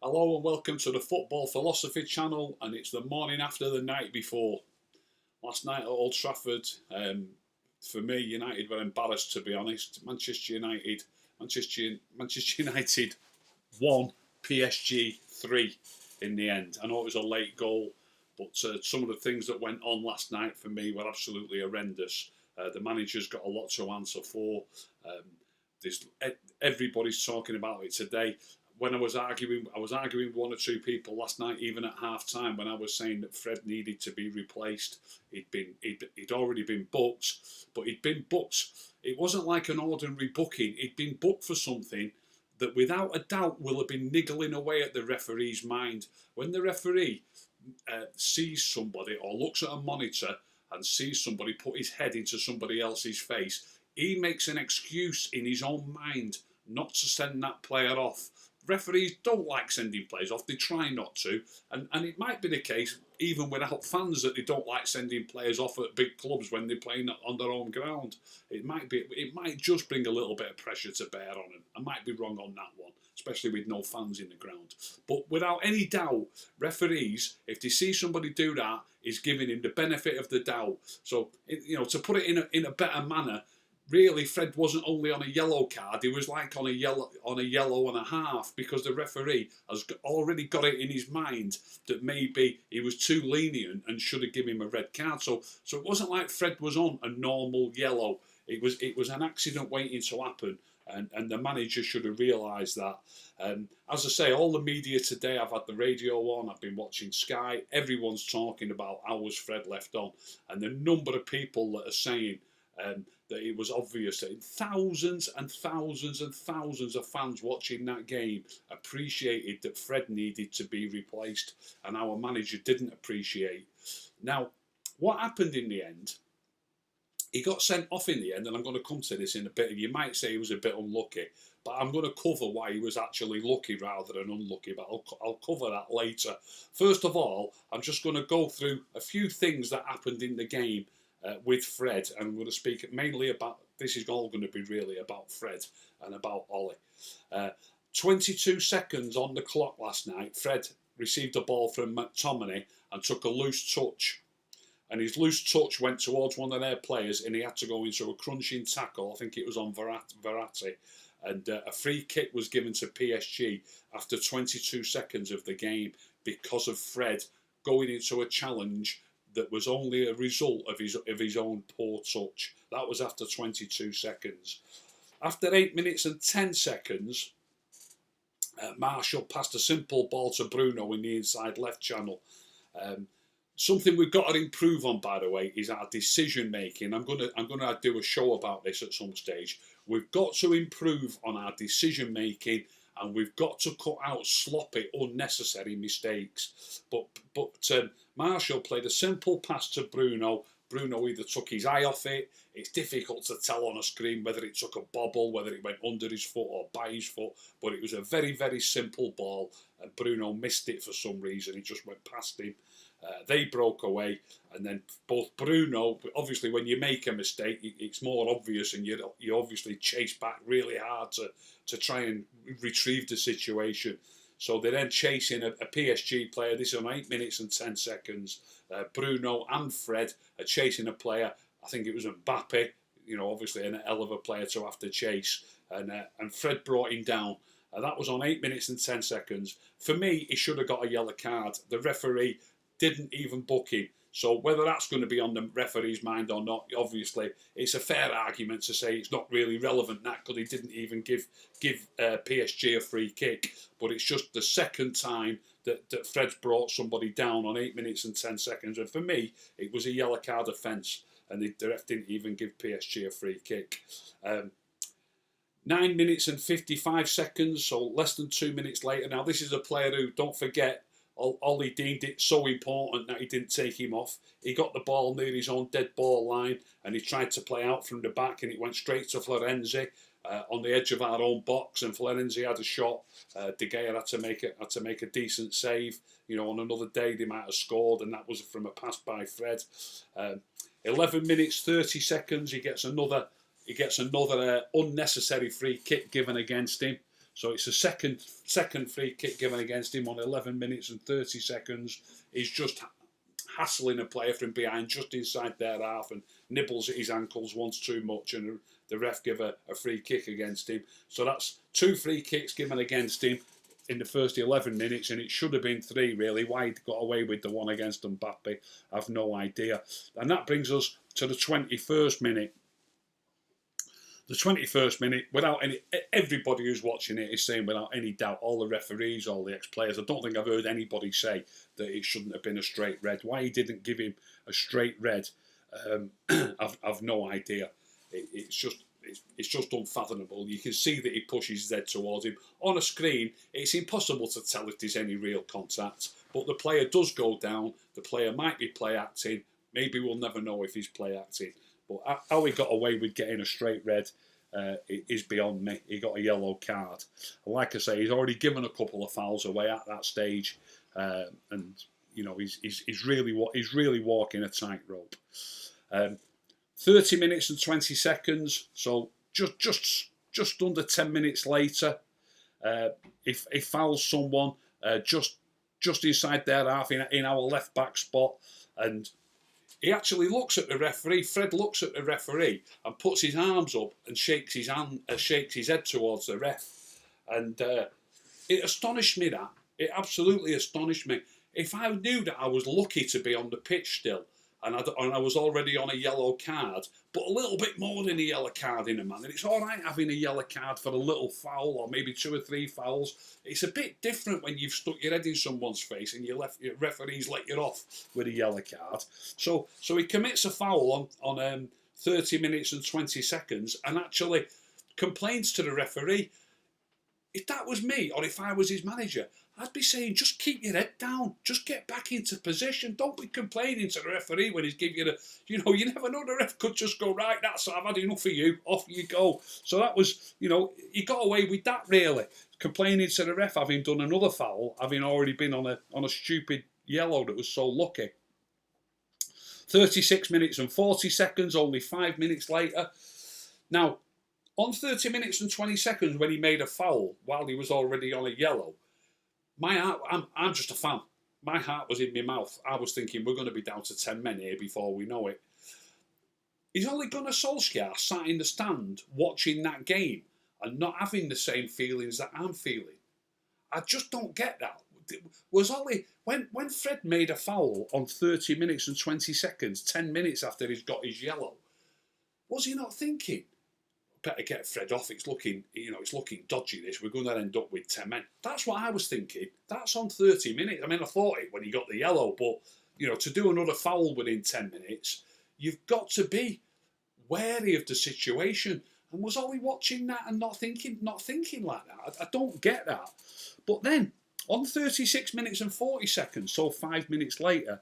Hello and welcome to the Football Philosophy channel, and it's the morning after the night before. Last night at Old Trafford, for me, United were embarrassed, to be honest. Manchester United 1, PSG 3 in the end. I know it was a late goal, but some of the things that went on last night for me were absolutely horrendous. The manager's got a lot to answer for. Everybody's talking about it today. When I was arguing with one or two people last night, even at half time, when I was saying that Fred needed to be replaced. He'd already been booked, but he'd been booked. It wasn't like an ordinary booking. He'd been booked for something that without a doubt will have been niggling away at the referee's mind. When the referee sees somebody or looks at a monitor and sees somebody put his head into somebody else's face, he makes an excuse in his own mind not to send that player off. Referees don't like sending players off. They try not to. And it might be the case, even without fans, that they don't like sending players off at big clubs when they're playing on their own ground. It might just bring a little bit of pressure to bear on them. I might be wrong on that one, especially with no fans in the ground. But without any doubt, referees, if they see somebody do that, is giving him the benefit of the doubt. So, to put it in a better manner, really, Fred wasn't only on a yellow card; he was like on a yellow and a half, because the referee has already got it in his mind that maybe he was too lenient and should have given him a red card. So it wasn't like Fred was on a normal yellow. It was an accident waiting to happen, and the manager should have realised that. As I say, all the media today, I've had the radio on, I've been watching Sky. Everyone's talking about how was Fred left on, and the number of people that are saying that it was obvious that thousands and thousands and thousands of fans watching that game appreciated that Fred needed to be replaced, and our manager didn't appreciate. Now, what happened in the end? He got sent off in the end, and I'm going to come to this in a bit. You might say he was a bit unlucky, but I'm going to cover why he was actually lucky rather than unlucky, but I'll cover that later. First of all, I'm just going to go through a few things that happened in the game with Fred, and I'm going to speak mainly about, this is all going to be really about Fred and about Ollie. 22 seconds on the clock last night, Fred received a ball from McTominay and took a loose touch. And his loose touch went towards one of their players, and he had to go into a crunching tackle. I think it was on Verratti. And a free kick was given to PSG after 22 seconds of the game because of Fred going into a challenge that was only a result of his own poor touch. That was after 22 seconds. After 8 minutes and 10 seconds, Marshall passed a simple ball to Bruno in the inside left channel. Something we've got to improve on, by the way, is our decision making. I'm gonna do a show about this at some stage. We've got to improve on our decision making, and we've got to cut out sloppy, unnecessary mistakes. But Marshall played a simple pass to Bruno. Bruno either took his eye off it. It's difficult to tell on a screen whether it took a bobble, whether it went under his foot or by his foot. But it was a very, very simple ball, and Bruno missed it for some reason. He just went past him. They broke away, and then both Bruno, obviously when you make a mistake, it's more obvious, and you obviously chase back really hard to try and retrieve the situation. So they're then chasing a PSG player. This is on 8 minutes and 10 seconds. Bruno and Fred are chasing a player. I think it was Mbappe, obviously an hell of a player to have to chase. And Fred brought him down. That was on 8 minutes and 10 seconds. For me, he should have got a yellow card. The referee didn't even book him. So whether that's going to be on the referee's mind or not, obviously, it's a fair argument to say it's not really relevant that, because he didn't even give PSG a free kick. But it's just the second time that Fred's brought somebody down on 8 minutes and 10 seconds. And for me, it was a yellow card offence, and the ref didn't even give PSG a free kick. 9 minutes and 55 seconds, so less than 2 minutes later. Now, this is a player who, don't forget, Ollie deemed it so important that he didn't take him off. He got the ball near his own dead ball line, and he tried to play out from the back, and it went straight to Florenzi on the edge of our own box, and Florenzi had a shot. De Gea had to make a decent save. On another day they might have scored, and that was from a pass by Fred. 11 minutes 30 seconds, he gets another unnecessary free kick given against him. So it's a second free kick given against him on 11 minutes and 30 seconds. He's just hassling a player from behind just inside their half and nibbles at his ankles once too much, and the ref give a free kick against him. So that's 2 free kicks given against him in the first 11 minutes, and it should have been 3 really. Why he got away with the one against Mbappe, I've no idea. And that brings us to the 21st minute. The 21st minute, without any, everybody who's watching it is saying without any doubt, all the referees, all the ex-players, I don't think I've heard anybody say that it shouldn't have been a straight red. Why he didn't give him a straight red, I've no idea. It's just unfathomable. You can see that he pushes his head towards him. On a screen, it's impossible to tell if there's any real contact, but the player does go down. The player might be play acting. Maybe we'll never know if he's play acting. But how he got away with getting a straight red is beyond me. He got a yellow card. And like I say, he's already given a couple of fouls away at that stage, and you know he's really walking a tightrope. 30 minutes and 20 seconds. So just under 10 minutes later, he fouls someone just inside their half in our left back spot, and he actually looks at the referee. Fred looks at the referee and puts his arms up and shakes his head towards the ref. And it astonished me that. It absolutely astonished me. If I knew that I was lucky to be on the pitch still, and I was already on a yellow card, but a little bit more than a yellow card in a man. And it's all right having a yellow card for a little foul or maybe 2 or 3 fouls. It's a bit different when you've stuck your head in someone's face and your referees let you off with a yellow card. So he commits a foul on 30 minutes and 20 seconds and actually complains to the referee. If that was me or if I was his manager, I'd be saying, just keep your head down. Just get back into position. Don't be complaining to the referee when he's giving you you never know, the ref could just go, right, that's it, I've had enough of you, off you go. So that was, he got away with that really. Complaining to the ref, having done another foul, having already been on a stupid yellow that was so lucky. 36 minutes and 40 seconds, only 5 minutes later. Now, on 30 minutes and 20 seconds when he made a foul while he was already on a yellow, my heart, I'm just a fan. My heart was in my mouth. I was thinking we're going to be down to 10 men here before we know it. Is Ole Gunnar Solskjaer sat in the stand watching that game and not having the same feelings that I'm feeling? I just don't get that. Was Ole, when Fred made a foul on 30 minutes and 20 seconds, 10 minutes after he's got his yellow, was he not thinking, better get Fred off, it's looking dodgy this, we're going to end up with 10 men. That's what I was thinking. That's on 30 minutes. I mean, I thought it when he got the yellow, but, to do another foul within 10 minutes, you've got to be wary of the situation. And was Ollie watching that and not thinking like that? I don't get that. But then, on 36 minutes and 40 seconds, so 5 minutes later,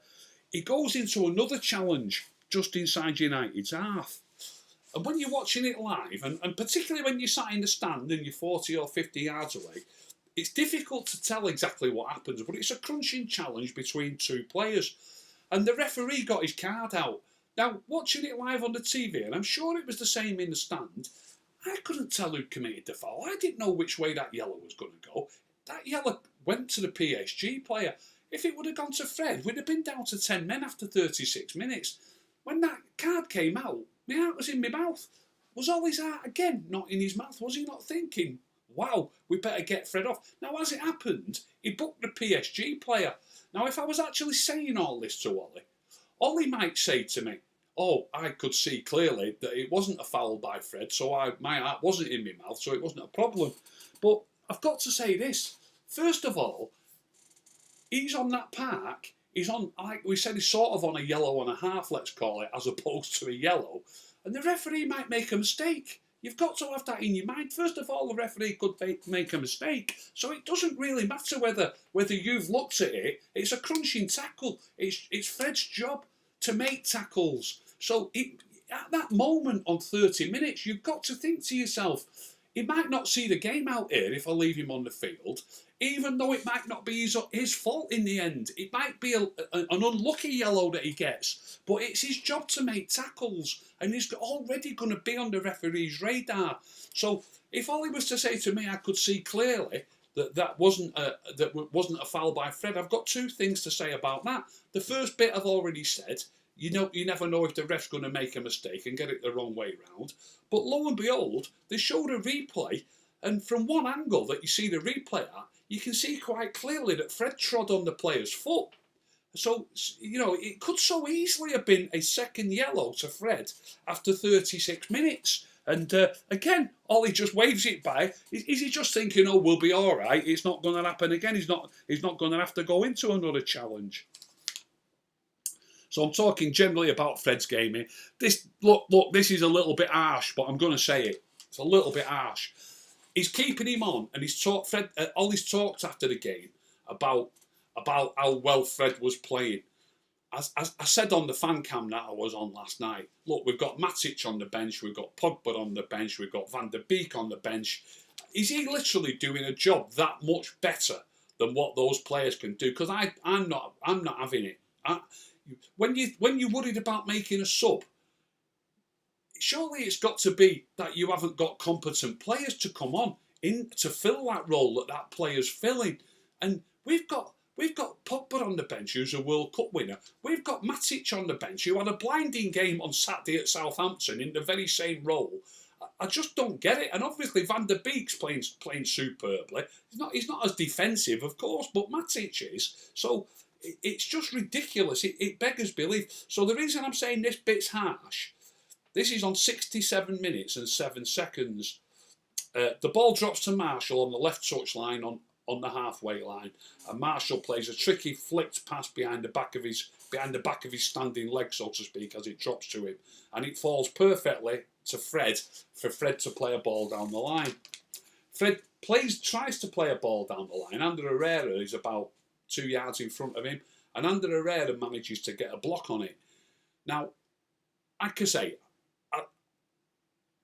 he goes into another challenge just inside United's half. And when you're watching it live, and particularly when you're sat in the stand and you're 40 or 50 yards away, it's difficult to tell exactly what happens, but it's a crunching challenge between 2 players. And the referee got his card out. Now, watching it live on the TV, and I'm sure it was the same in the stand, I couldn't tell who committed the foul. I didn't know which way that yellow was going to go. That yellow went to the PSG player. If it would have gone to Fred, we'd have been down to 10 men after 36 minutes. When that card came out, my heart was in my mouth. Was all his heart again not in his mouth? Was he not thinking, wow, we better get Fred off? Now, as it happened, he booked the PSG player. Now, if I was actually saying all this to Ollie might say to me, oh, I could see clearly that it wasn't a foul by Fred, so my heart wasn't in my mouth, so it wasn't a problem. But I've got to say this. First of all, he's on that park. He's on, like we said, he's sort of on a yellow and a half, let's call it, as opposed to a yellow. And the referee might make a mistake. You've got to have that in your mind. First of all, the referee could make a mistake. So it doesn't really matter whether you've looked at it. It's a crunching tackle. It's Fred's job to make tackles. So at that moment on 30 minutes, you've got to think to yourself, he might not see the game out here if I leave him on the field. even though it might not be his fault in the end. It might be an unlucky yellow that he gets, but it's his job to make tackles, and he's already going to be on the referee's radar. So if Ollie was to say to me, I could see clearly that wasn't a foul by Fred, I've got two things to say about that. The first bit I've already said. You never know if the ref's going to make a mistake and get it the wrong way round. But lo and behold, they showed a replay, and from one angle that you see the replay at, you can see quite clearly that Fred trod on the player's foot. So, it could so easily have been a second yellow to Fred after 36 minutes. And again, Ollie just waves it by. Is he just thinking, oh, we'll be all right, it's not going to happen again, he's not going to have to go into another challenge. So I'm talking generally about Fred's gaming. This is a little bit harsh, but I'm going to say it. It's a little bit harsh. He's keeping him on, and Ollie's talked after the game about how well Fred was playing. As I said on the fan cam that I was on last night, look, we've got Matic on the bench, we've got Pogba on the bench, we've got Van der Beek on the bench. Is he literally doing a job that much better than what those players can do? Because I'm not having it. When you're worried about making a sub, surely it's got to be that you haven't got competent players to come on in to fill that role that player's filling. And we've got Pogba on the bench, who's a World Cup winner. We've got Matic on the bench, who had a blinding game on Saturday at Southampton in the very same role. I just don't get it. And obviously Van der Beek's playing superbly. He's not as defensive, of course, but Matic is. So it's just ridiculous. It beggars belief. So the reason I'm saying this bit's harsh, this is on 67 minutes and 7 seconds. The ball drops to Marshall on the left touchline on the halfway line, and Marshall plays a tricky flicked pass behind the back of his standing leg, so to speak, as it drops to him, and it falls perfectly to Fred for Fred to play a ball down the line. Fred tries to play a ball down the line. Ander Herrera is about 2 yards in front of him, and Ander Herrera manages to get a block on it. Now, like I say,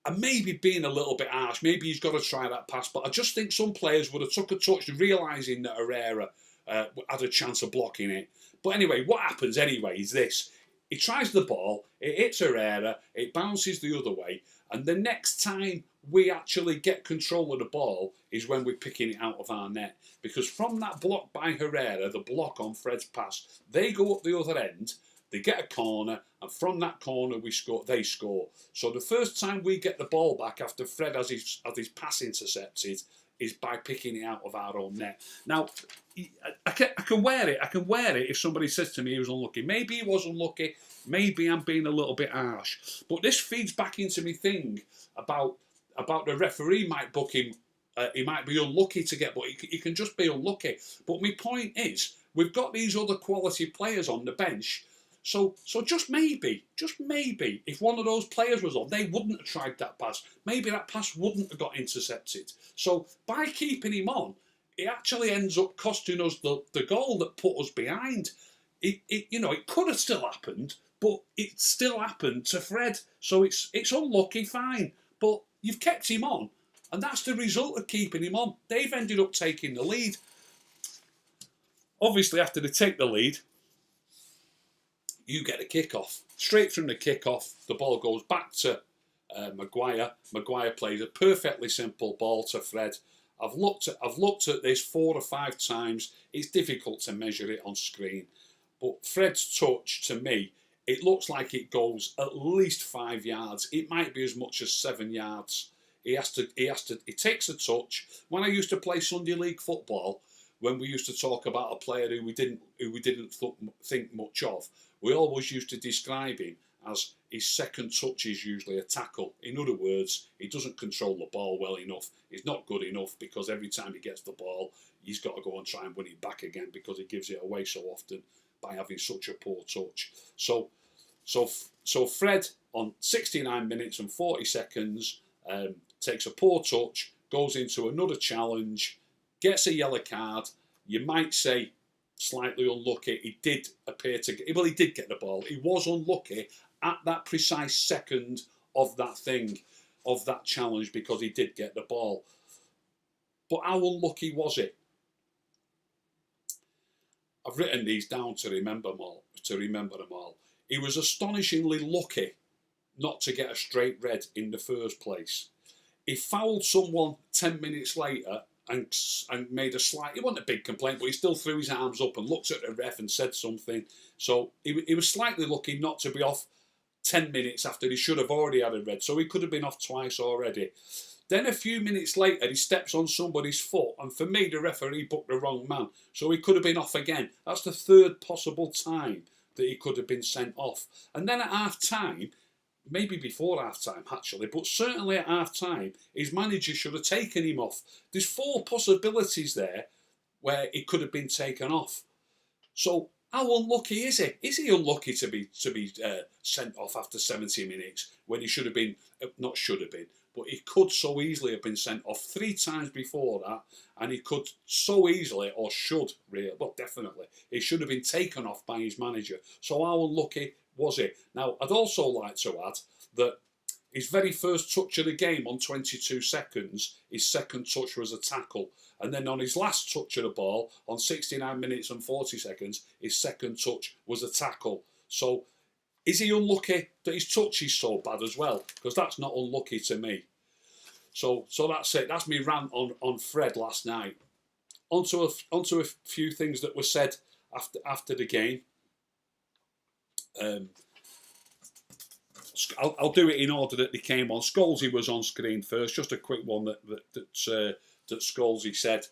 I may be being a little bit harsh. Maybe he's got to try that pass, but I just think some players would have took a touch realising that Herrera had a chance of blocking it. But anyway, what happens anyway is this. He tries the ball, it hits Herrera, it bounces the other way, and the next time we actually get control of the ball is when we're picking it out of our net. Because from that block by Herrera, the block on Fred's pass, they go up the other end, they get a corner, and from that corner they score. So the first time we get the ball back after Fred has his pass intercepted is by picking it out of our own net. Now, I can wear it. I can wear it if somebody says to me he was unlucky. Maybe he was unlucky. Maybe I'm being a little bit harsh. But this feeds back into me thing about the referee might book him. He might be unlucky to get, but he can just be unlucky. But my point is, we've got these other quality players on the bench. So just maybe, if one of those players was on, they wouldn't have tried that pass. Maybe that pass wouldn't have got intercepted. So by keeping him on, it actually ends up costing us the goal that put us behind. It could have still happened, but it still happened to Fred. So it's unlucky, fine. But you've kept him on, and that's the result of keeping him on. They've ended up taking the lead. Obviously, after they take the lead, you get a kick-off. Straight from the kick-off, the ball goes back to Maguire. Maguire plays a perfectly simple ball to Fred. I've looked at this 4 or 5 times. It's difficult to measure it on screen. But Fred's touch, to me, it looks like it goes at least 5 yards. It might be as much as 7 yards. He takes a touch. When I used to play Sunday League football, when we used to talk about a player who we didn't think much of, we always used to describe him as his second touch is usually a tackle. In other words, he doesn't control the ball well enough. He's not good enough because every time he gets the ball, he's got to go and try and win it back again because he gives it away so often by having such a poor touch. So Fred, on 69 minutes and 40 seconds, takes a poor touch, goes into another challenge, gets a yellow card. You might say slightly unlucky. He did get the ball. He was unlucky at that precise second of that challenge because he did get the ball. But how unlucky was it? I've written these down to remember them all. He was astonishingly lucky not to get a straight red in the first place. He fouled someone 10 minutes later and made a slight, it wasn't a big complaint, but he still threw his arms up and looked at the ref and said something. So he was slightly lucky not to be off 10 minutes after he should have already had a red. So he could have been off twice already. Then a few minutes later, he steps on somebody's foot, and for me, the referee booked the wrong man. So he could have been off again. That's the third possible time that he could have been sent off. And then at half-time, maybe before half-time actually, but certainly at half-time, his manager should have taken him off. There's 4 possibilities there where he could have been taken off. So how unlucky is he? Is he unlucky to be sent off after 70 minutes when he should have been, not should have been, but he could so easily have been sent off 3 times before that, and he could so easily, or should really, well definitely, he should have been taken off by his manager. So how unlucky was he? Now, I'd also like to add that his very first touch of the game on 22 seconds, his second touch was a tackle. And then on his last touch of the ball, on 69 minutes and 40 seconds, his second touch was a tackle. So is he unlucky that his touch is so bad as well? Because that's not unlucky to me. So that's it. That's me rant on Fred last night. Onto a few things that were said after the game. I'll do it in order that they came on. Scholes was on screen first. Just a quick one that Scholes said.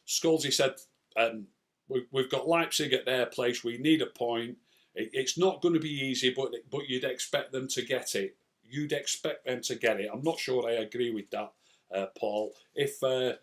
Scholes said, we've got Leipzig at their place. We need a point. It's not going to be easy, but you'd expect them to get it. You'd expect them to get it. I'm not sure I agree with that, Paul. If I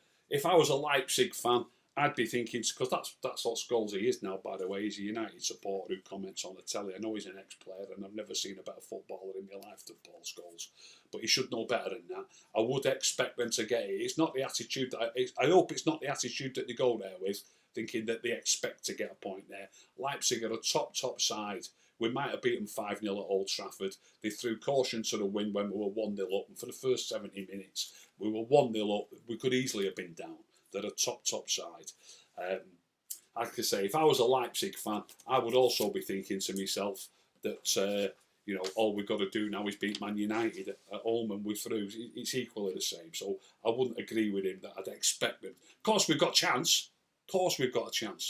was a Leipzig fan, I'd be thinking, because that's what Scholes is now, by the way. He's a United supporter who comments on the telly. I know he's an ex-player, and I've never seen a better footballer in my life than Paul Scholes. But he should know better than that. I would expect them to get it. It's not the attitude I hope it's not the attitude that they go there with, thinking that they expect to get a point there. Leipzig are a top side. We might have beaten 5-0 at Old Trafford. They threw caution to the wind when we were 1-0 up. And for the first 70 minutes, we were 1-0 up. We could easily have been down. They're a top side. Like I say, if I was a Leipzig fan, I would also be thinking to myself that, all we've got to do now is beat Man United at home and we're through. It's equally the same. So I wouldn't agree with him that I'd expect them. Of course, we've got a chance.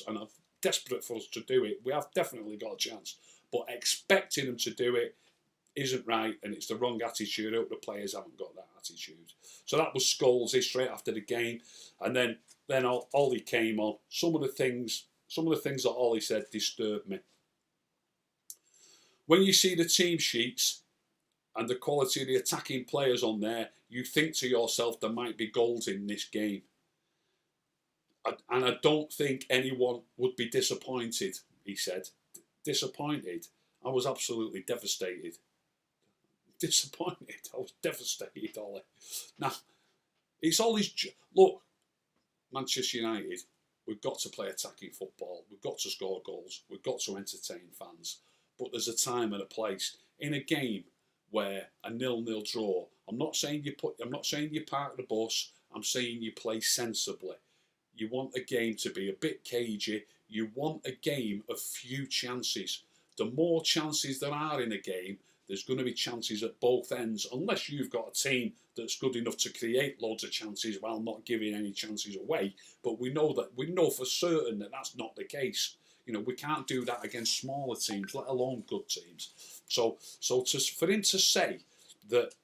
And I'm desperate for us to do it. We have definitely got a chance. But expecting them to do it isn't right, and it's the wrong attitude. I hope the players haven't got that attitude. So that was Scholes straight after the game, and then Ollie came on. Some of the things that Ollie said disturbed me. When you see the team sheets and the quality of the attacking players on there, you think to yourself there might be goals in this game. And I don't think anyone would be disappointed, he said. Disappointed? I was absolutely devastated. Disappointed? I was devastated, Ollie. Now, it's Ollie's... Look, Manchester United, we've got to play attacking football. We've got to score goals. We've got to entertain fans. But there's a time and a place. In a game where a 0-0 draw, I'm not saying you park the bus. I'm saying you play sensibly. You want a game to be a bit cagey. You want a game of few chances. The more chances there are in a game, there's going to be chances at both ends, unless you've got a team that's good enough to create loads of chances while not giving any chances away. But we know for certain that that's not the case. We can't do that against smaller teams, let alone good teams. So for him to say that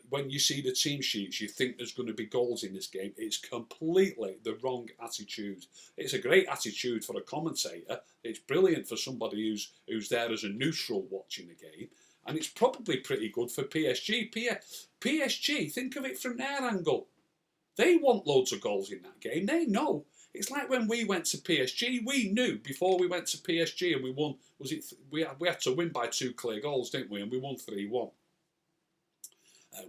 when you see the team sheets, you think there's going to be goals in this game, it's completely the wrong attitude. It's a great attitude for a commentator. It's brilliant for somebody who's there as a neutral watching the game. And it's probably pretty good for PSG. PSG, think of it from their angle. They want loads of goals in that game. They know. It's like when we went to PSG. We knew before we went to PSG and we won. We had to win by 2 clear goals, didn't we? And we won 3-1.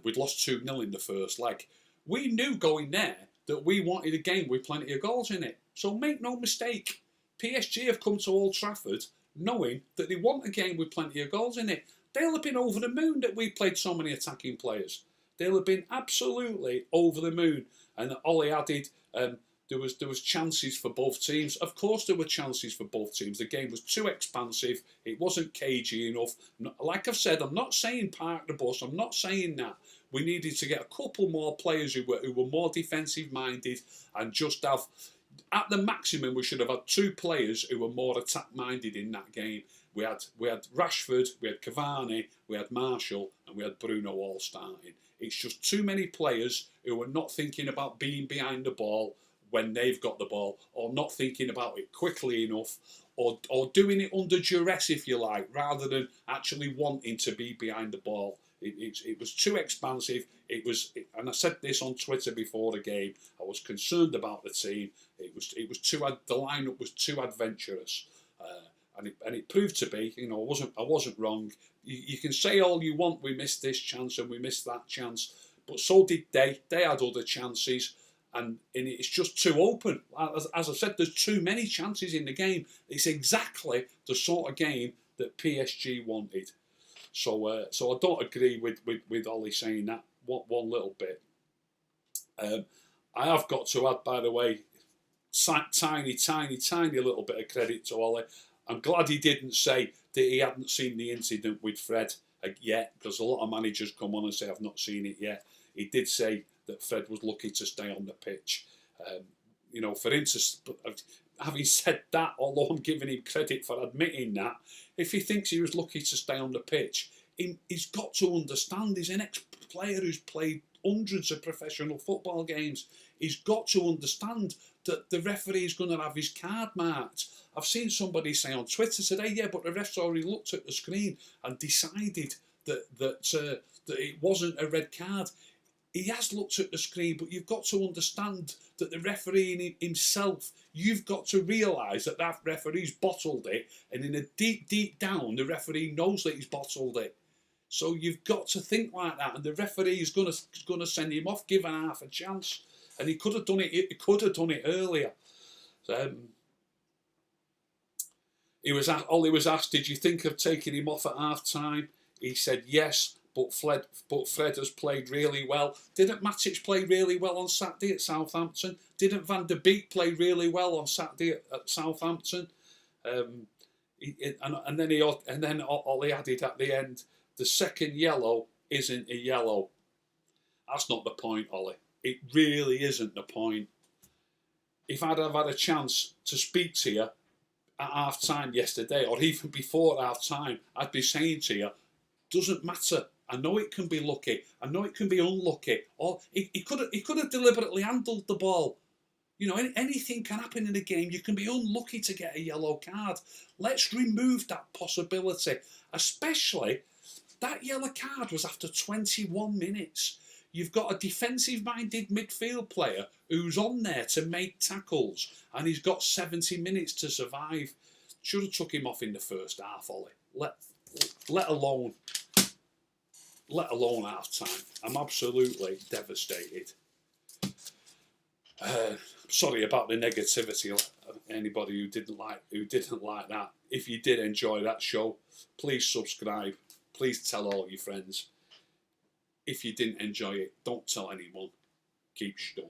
We'd lost 2-0 in the first leg. We knew going there that we wanted a game with plenty of goals in it. So make no mistake, PSG have come to Old Trafford knowing that they want a game with plenty of goals in it. They'll have been over the moon that we played so many attacking players. They'll have been absolutely over the moon. And Ollie added, There was chances for both teams. Of course, there were chances for both teams. The game was too expansive. It wasn't cagey enough. Like I've said, I'm not saying park the bus. I'm not saying that. We needed to get a couple more players who were more defensive minded and just have, at the maximum, we should have had 2 players who were more attack minded in that game. We had Rashford, we had Cavani, we had Marshall, and we had Bruno all starting. It's just too many players who are not thinking about being behind the ball when they've got the ball, or not thinking about it quickly enough, or doing it under duress, if you like, rather than actually wanting to be behind the ball. It was too expansive. And I said this on Twitter before the game. I was concerned about the team. It was too. The lineup was too adventurous, and it proved to be. You know, I wasn't wrong. You can say all you want. We missed this chance and we missed that chance, but so did they. They had other chances. And it's just too open. As I said, there's too many chances in the game. It's exactly the sort of game that PSG wanted. So I don't agree with Ollie saying that one little bit. I have got to add, by the way, tiny little bit of credit to Ollie. I'm glad he didn't say that he hadn't seen the incident with Fred yet, because a lot of managers come on and say, I've not seen it yet. He did say that Fred was lucky to stay on the pitch. You know, for instance, having said that, although I'm giving him credit for admitting that, if he thinks he was lucky to stay on the pitch, he's got to understand he's an ex-player who's played hundreds of professional football games. He's got to understand that the referee is going to have his card marked. I've seen somebody say on Twitter today, yeah, but the ref's already looked at the screen and decided that it wasn't a red card. He has looked at the screen, but you've got to understand that the referee himself, you've got to realise that referee's bottled it, and in a deep down, the referee knows that he's bottled it. So you've got to think like that, and the referee is going to send him off, give him half a chance, and he could have done it. He could have done it earlier. Ollie was asked, did you think of taking him off at half time? He said yes. But Fred has played really well. Didn't Matic play really well on Saturday at Southampton? Didn't Van der Beek play really well on Saturday at Southampton? And then Ollie added at the end, the second yellow isn't a yellow. That's not the point, Ollie. It really isn't the point. If I'd have had a chance to speak to you at half time yesterday, or even before half time, I'd be saying to you, doesn't matter. I know it can be lucky. I know it can be unlucky. Or he could have deliberately handled the ball. You know, anything can happen in a game. You can be unlucky to get a yellow card. Let's remove that possibility. Especially, that yellow card was after 21 minutes. You've got a defensive-minded midfield player who's on there to make tackles, and he's got 70 minutes to survive. Should have took him off in the first half, Ollie. Let alone half time. I'm absolutely devastated. Sorry about the negativity. Anybody who didn't like that. If you did enjoy that show, please subscribe. Please tell all your friends. If you didn't enjoy it, don't tell anyone. Keep stum.